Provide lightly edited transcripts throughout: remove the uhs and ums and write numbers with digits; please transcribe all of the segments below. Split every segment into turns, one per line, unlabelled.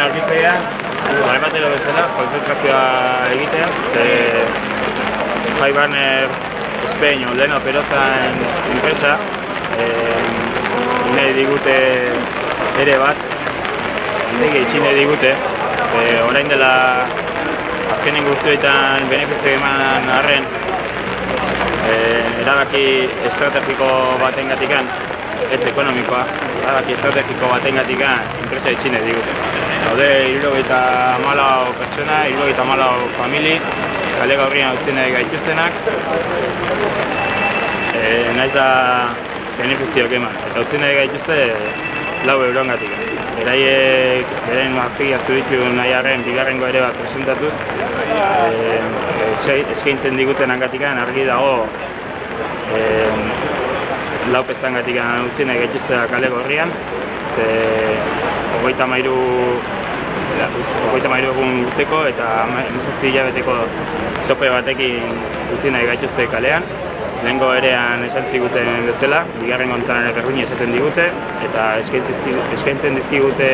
aurkitzea, batero bezala, konzentrazioa egitea, ze Jai Barner Spain o Leno Perozan enpresa nahi digute ere bat, handegi itxine digute, orain dela azkenengo urteetan benefizio eman arren erabaki estrategiko batengatikan, ez ekonomikoa, erabaki estrategiko batengatikan enpresa itxine digute. Haude, 74 pertsona, 74 famili, kale gaurrian utzien gaituztenak, nahiz da benefizioak eman, eta utzien gaituzte 4 eurongatik. Beraiek, beren markia zuritu nahi arren bigarrengo ere bat presentatuz, eskaintzen diguten angatikan argi dago lau peztangatikan utzien gaituzte kale gorrian, ze 33 egun urteko eta 18 hilabeteko txope batekin utzi nahi gaituzte kalean. Lehengo erean esan ziguten bezala, bigarren honetan ere berruin esaten digute eta eskaintzen dizkigute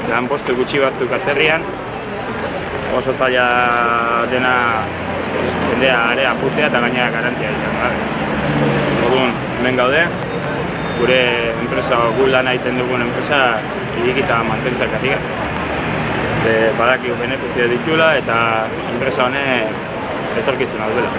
lanpostu gutxi batzuk atzerrian. Oso zaila dena jendea area jutea eta gainera garantia egiten. Orduan, hemen gaude, gure enpresa, gu lan egiten dugun enpresa irikita mantentzak atik. Badakigu benefizio ditula eta enpresa honek etorkizuna duela.